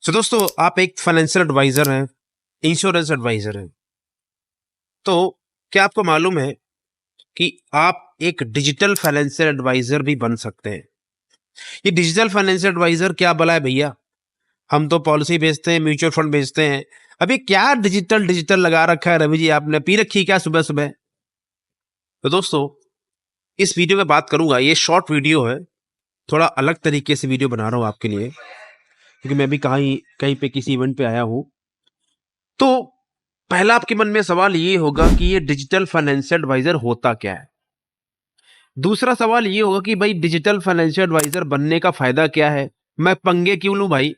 दोस्तों, आप एक फाइनेंशियल एडवाइजर हैं, इंश्योरेंस एडवाइजर हैं। तो क्या आपको मालूम है कि आप एक डिजिटल फाइनेंशियल एडवाइजर भी बन सकते हैं? ये डिजिटल फाइनेंशियल एडवाइजर क्या भला है भैया? हम तो पॉलिसी बेचते हैं, म्यूचुअल फंड बेचते हैं। अभी क्या डिजिटल डिजिटल लगा रखा है रवि जी? आपने पी रखी क्या सुबह सुबह? तो दोस्तों, इस वीडियो में बात करूंगा। ये शॉर्ट वीडियो है, थोड़ा अलग तरीके से वीडियो बना रहा हूं आपके लिए, क्योंकि मैं भी कहीं कहीं पे किसी इवेंट पे आया हूं। तो पहला आपके मन में सवाल ये होगा कि ये डिजिटल फाइनेंशियल एडवाइजर होता क्या है। दूसरा सवाल ये होगा कि भाई डिजिटल फाइनेंशियल एडवाइजर बनने का फायदा क्या है, मैं पंगे क्यों लूं भाई।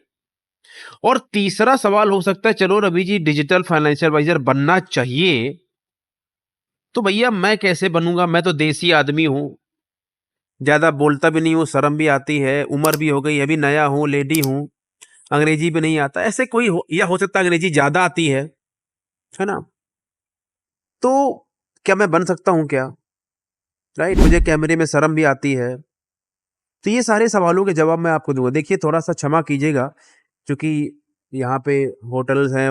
और तीसरा सवाल हो सकता है, चलो Ravi ji digital financial adviser बनना चाहिए, तो भैया मैं कैसे बनूंगा? मैं तो देसी आदमी हूं, ज्यादा बोलता भी नहीं हूं, शर्म भी आती है, उम्र भी हो गई, अभी नया हूं, लेडी हूं, अंग्रेजी भी नहीं आता। ऐसे कोई हो, या हो सकता है अंग्रेजी ज्यादा आती है ना? तो क्या मैं बन सकता हूं क्या? राइट, मुझे कैमरे में शर्म भी आती है। तो ये सारे सवालों के जवाब मैं आपको दूंगा। देखिए, थोड़ा सा क्षमा कीजिएगा, क्योंकि यहाँ पे होटल्स हैं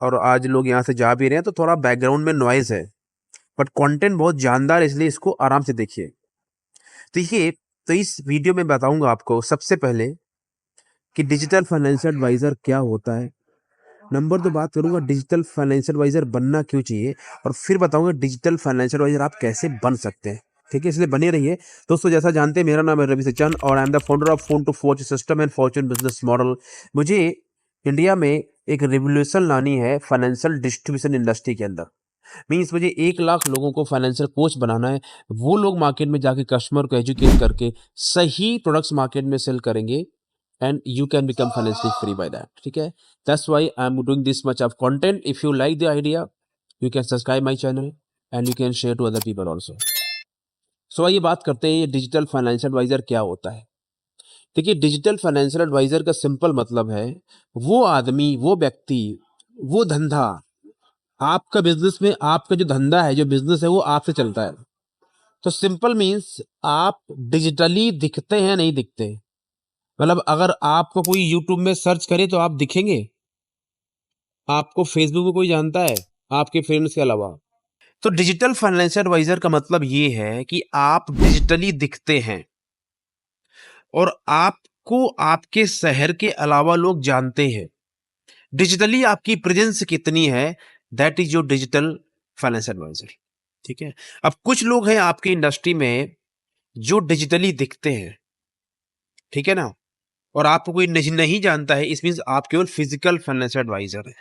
और आज लोग यहाँ से जा भी रहे हैं, तो थोड़ा बैकग्राउंड में नॉइज है, बट कंटेंट बहुत जानदार है, इसलिए इसको आराम से देखिए। देखिए, तो इस वीडियो में बताऊंगा आपको सबसे पहले कि डिजिटल फाइनेंशियल एडवाइजर क्या होता है। नंबर 2 बात करूंगा डिजिटल फाइनेंशियल एडवाइजर बनना क्यों चाहिए, और फिर बताऊंगा डिजिटल फाइनेंशियल एडवाइजर आप कैसे बन सकते हैं। ठीक है, इसलिए बने रहिए दोस्तों। जैसा जानते हैं, मेरा नाम है रवि सचन और I am the founder of phone to fortune system and fortune business model. मुझे इंडिया में एक रिवोल्यूशन लानी है फाइनेंशियल डिस्ट्रीब्यूशन इंडस्ट्री के अंदर। मीन्स मुझे 1 लाख लोगों को फाइनेंशियल कोच बनाना है। वो लोग मार्केट में जाके कस्टमर को एजुकेट करके सही प्रोडक्ट्स मार्केट में सेल करेंगे, and you can become financially free by that. ठीक है, that's why I'm doing this much of content. If you like the idea, you can subscribe my channel and you can share to other people also. So आइए बात करते हैं, ये digital financial adviser क्या होता है। देखिए, डिजिटल फाइनेंशियल एडवाइजर का सिंपल मतलब है वो आदमी, वो व्यक्ति, वो धंधा, आपका बिजनेस में आपका जो धंधा है, जो बिजनेस है, वो आपसे चलता है। तो सिंपल मीन्स आप डिजिटली दिखते हैं, नहीं दिखते। मतलब अगर आपको कोई यूट्यूब में सर्च करे तो आप दिखेंगे? आपको फेसबुक में कोई जानता है आपके फ्रेंड्स के अलावा? तो डिजिटल फाइनेंशियल एडवाइजर का मतलब ये है कि आप डिजिटली दिखते हैं और आपको आपके शहर के अलावा लोग जानते हैं। डिजिटली आपकी प्रेजेंस कितनी है, that is your digital financial adviser. ठीक है, अब कुछ लोग हैं आपकी इंडस्ट्री में जो डिजिटली दिखते हैं, ठीक है ना, और आपको कोई नहीं जानता है, इस मीन्स आप केवल फिजिकल फाइनेंशियल एडवाइजर हैं।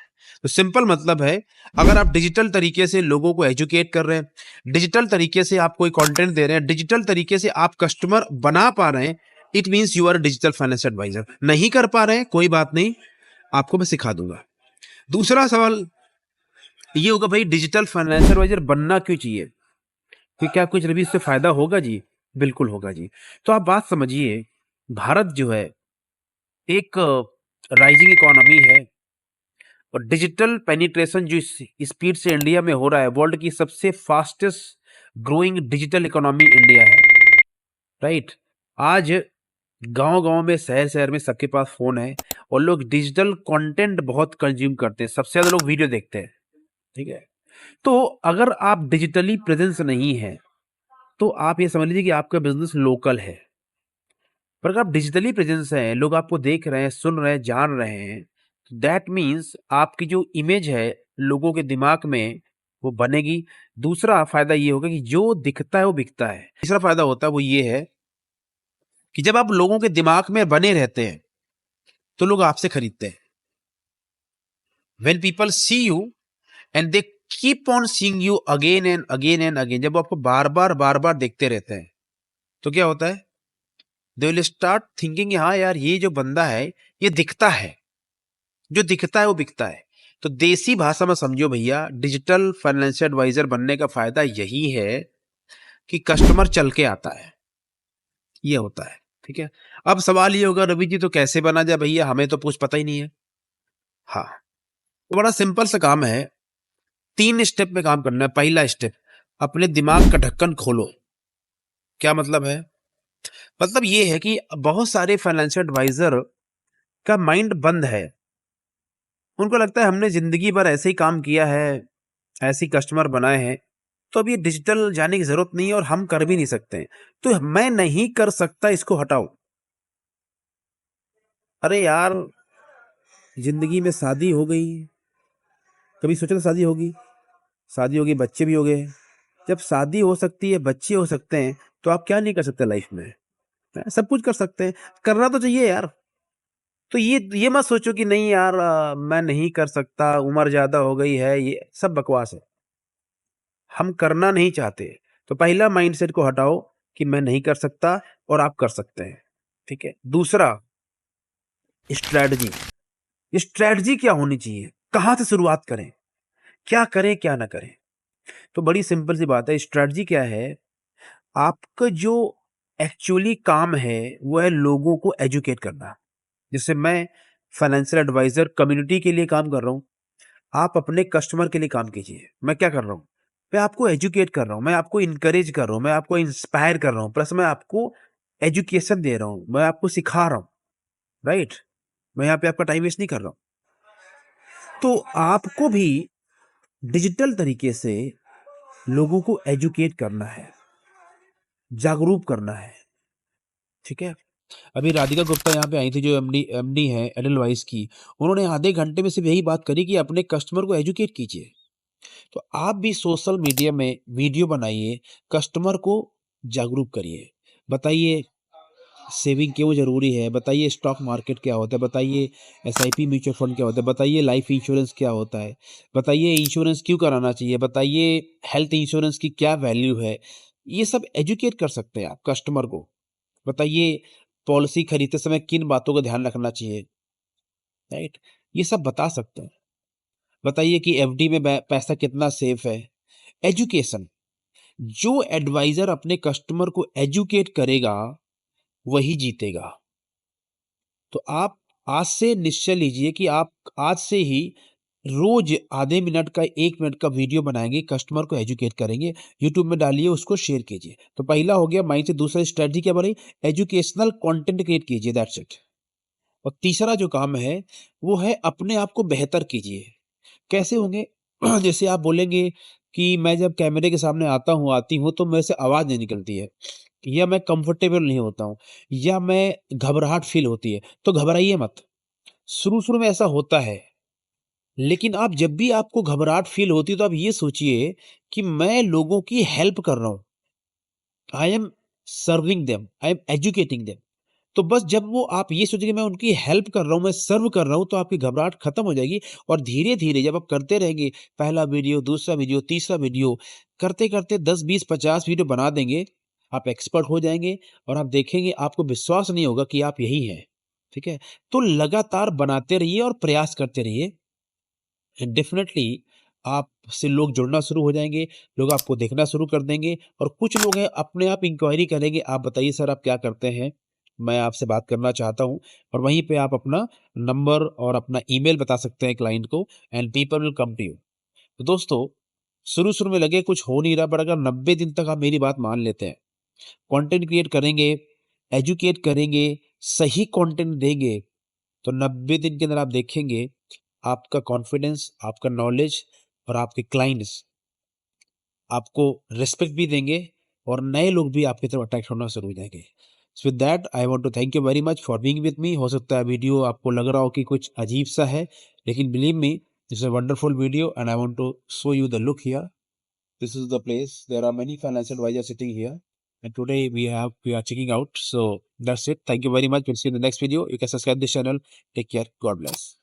तो सिंपल मतलब है, अगर आप डिजिटल तरीके से लोगों को एजुकेट कर रहे हैं, डिजिटल तरीके से आप कोई कंटेंट दे रहे हैं, डिजिटल तरीके से आप कस्टमर बना पा रहे हैं, it means you are digital financial adviser. नहीं कर पा रहे हैं, कोई बात नहीं, आपको मैं सिखा दूंगा। दूसरा सवाल ये होगा, भाई डिजिटल फाइनेंशियल एडवाइजर बनना क्यों चाहिए, कि क्या कुछ रवि इससे फायदा होगा जी? बिल्कुल होगा जी। तो आप बात समझिए, भारत जो है एक राइजिंग इकोनॉमी है, और डिजिटल पेनिट्रेशन जो स्पीड से इंडिया में हो रहा है, वर्ल्ड की सबसे fastest growing digital economy India है। राइट, आज गांव गांव में, शहर शहर में सबके पास फोन है, और लोग डिजिटल कंटेंट बहुत कंज्यूम करते हैं, सबसे ज्यादा लोग वीडियो देखते हैं। ठीक है, तो अगर आप डिजिटली प्रेजेंस नहीं है, तो आप ये समझ लीजिए कि आपका बिजनेस लोकल है। पर अगर आप डिजिटली प्रेजेंस है, लोग आपको देख रहे हैं, सुन रहे हैं, जान रहे हैं, दैट मीन्स आपकी जो इमेज है लोगों के दिमाग में, वो बनेगी। दूसरा फायदा ये होगा कि जो दिखता है वो बिकता है। तीसरा फायदा होता है वो ये है कि जब आप लोगों के दिमाग में बने रहते हैं, तो लोग आपसे खरीदते हैं। When people see you and they keep on seeing you again and again and again, जब वो आपको बार बार देखते रहते हैं, तो क्या होता है, दे विल स्टार्ट थिंकिंग, हाँ यार ये जो बंदा है ये दिखता है, जो दिखता है वो बिकता है। तो देसी भाषा में समझो भैया, डिजिटल फाइनेंशियल एडवाइजर बनने का फायदा यही है कि कस्टमर चल के आता है, ये होता है। ठीक है, अब सवाल ये होगा, रवि जी तो कैसे बना जाए भैया, हमें तो कुछ पता ही नहीं है। हाँ, तो बड़ा सिंपल सा काम है, 3 स्टेप में काम करना है। पहला स्टेप, अपने दिमाग का ढक्कन खोलो। क्या मतलब है? मतलब ये है कि बहुत सारे फाइनेंशियल एडवाइजर का माइंड बंद है, उनको लगता है हमने ज़िंदगी भर ऐसे ही काम किया है, ऐसे ही कस्टमर बनाए हैं, तो अब ये डिजिटल जाने की ज़रूरत नहीं है और हम कर भी नहीं सकते हैं। तो मैं नहीं कर सकता, इसको हटाओ। अरे यार, ज़िंदगी में शादी हो गई, कभी सोचा था शादी होगी? शादी हो गई, बच्चे भी हो गए। जब शादी हो सकती है, बच्चे हो सकते हैं, तो आप क्या नहीं कर सकते लाइफ में? सब कुछ कर सकते हैं। करना तो चाहिए यार। तो ये मत सोचो कि नहीं यार, मैं नहीं कर सकता, उम्र ज़्यादा हो गई है, ये सब बकवास है। हम करना नहीं चाहते, तो पहला माइंडसेट को हटाओ कि मैं नहीं कर सकता और आप कर सकते हैं, ठीक है? दूसरा, स्ट्रैटेजी। स्ट्रैटेजी क्या होनी चाहिए? कहाँ से शुरुआत करें, क्या ना करें? तो बड़ी सिंपल सी बात है, स्ट्रैटेजी क्या है? आपका जो एक्चुअली काम है, वो है लोगों को एजुकेट करना। जैसे मैं फाइनेंशियल एडवाइज़र कम्युनिटी के लिए काम कर रहा हूँ, आप अपने कस्टमर के लिए काम कीजिए। मैं क्या कर रहा हूँ? मैं आपको एजुकेट कर रहा हूँ, मैं आपको इनकरेज कर रहा हूँ, मैं आपको इंस्पायर कर रहा हूँ, प्लस मैं आपको एजुकेशन दे रहा हूँ, मैं आपको सिखा रहा हूँ, राइट? मैं यहाँ पे आपका टाइम वेस्ट नहीं कर रहा हूँ। तो आपको भी डिजिटल तरीके से लोगों को एजुकेट करना है, जागरूक करना है, ठीक है? अभी राधिका गुप्ता यहाँ पे आई थी, जो एमडी है एडलवाइस की। उन्होंने आधे घंटे में सिर्फ यही बात करी कि अपने कस्टमर को एजुकेट कीजिए। तो आप भी सोशल मीडिया में वीडियो बनाइए, कस्टमर को जागरूक करिए। बताइए सेविंग क्यों ज़रूरी है, बताइए स्टॉक मार्केट क्या होता है, बताइए एसआईपी म्यूचुअल फंड क्या होता है, बताइए लाइफ इंश्योरेंस क्या होता है, बताइए इंश्योरेंस क्यों कराना चाहिए, बताइए हेल्थ इंश्योरेंस की क्या वैल्यू है। ये सब एजुकेट कर सकते हैं आप कस्टमर को। बताइए पॉलिसी खरीदते समय किन बातों का ध्यान रखना चाहिए, राइट? ये सब बता सकते हैं। बताइए कि एफडी में पैसा कितना सेफ है। एजुकेशन, जो एडवाइजर अपने कस्टमर को एजुकेट करेगा वही जीतेगा। तो आप आज से निश्चय लीजिए कि आप आज से ही रोज आधे मिनट का 1 मिनट का वीडियो बनाएंगे, कस्टमर को एजुकेट करेंगे, यूट्यूब में डालिए, उसको शेयर कीजिए। तो पहला हो गया माइंड से। दूसरा स्ट्रेटजी क्या बनी? एजुकेशनल कंटेंट क्रिएट कीजिए, दैट्स इट। और तीसरा जो काम है वो है अपने आप को बेहतर कीजिए। कैसे होंगे? जैसे आप बोलेंगे कि मैं जब कैमरे के सामने आता हूँ, आती हूँ, तो मेरे से आवाज़ नहीं निकलती है, या मैं कंफर्टेबल नहीं होता हूँ, या मैं घबराहट फ़ील होती है, तो घबराइए मत। शुरू-शुरू में ऐसा होता है, लेकिन आप जब भी आपको घबराहट फ़ील होती है, तो आप ये सोचिए कि मैं लोगों की हेल्प कर रहा हूँ। I am serving them, I am educating them. तो बस जब वो आप ये सोचिए कि मैं उनकी हेल्प कर रहा हूँ, मैं सर्व कर रहा हूँ, तो आपकी घबराहट खत्म हो जाएगी। और धीरे-धीरे जब आप करते रहेंगे, पहला वीडियो, दूसरा वीडियो, तीसरा वीडियो, करते-करते 10, 20, 50 वीडियो बना देंगे, आप एक्सपर्ट हो जाएँगे और आप देखेंगे आपको विश्वास नहीं होगा कि आप यही हैं, ठीक है? तो लगातार बनाते रहिए और प्रयास करते रहिए। डेफ़िनेटली आपसे लोग जुड़ना शुरू हो जाएँगे, लोग आपको देखना शुरू कर देंगे, और कुछ लोग हैं अपने आप इंक्वायरी करेंगे, आप बताइए सर आप क्या करते हैं? मैं आपसे बात करना चाहता हूँ। और वहीं पे आप अपना नंबर और अपना ईमेल बता सकते हैं क्लाइंट को, and people will come to you. तो दोस्तों, शुरू-शुरू में लगे कुछ हो नहीं रहा, बट अगर 90 दिन तक आप मेरी बात मान लेते हैं, कंटेंट क्रिएट करेंगे, एजुकेट करेंगे, सही कंटेंट देंगे, तो 90 दिन के अंदर आप देखेंगे आपका कॉन्फिडेंस, आपका नॉलेज और आपके क्लाइंट्स आपको रिस्पेक्ट भी देंगे, और नए लोग भी आपकी तरफ अट्रैक्ट होना शुरू हो जाएंगे। So with that I want to thank you very much for being with me. हो सकता है वीडियो आपको लग रहा हो कि कुछ अजीब सा है, लेकिन believe me, this is a wonderful video and I want to show you the look here. This is the place. There are many financial advisors sitting here. And today we are checking out. So that's it. Thank you very much. We'll see you in the next video. You can subscribe this channel. Take care. God bless.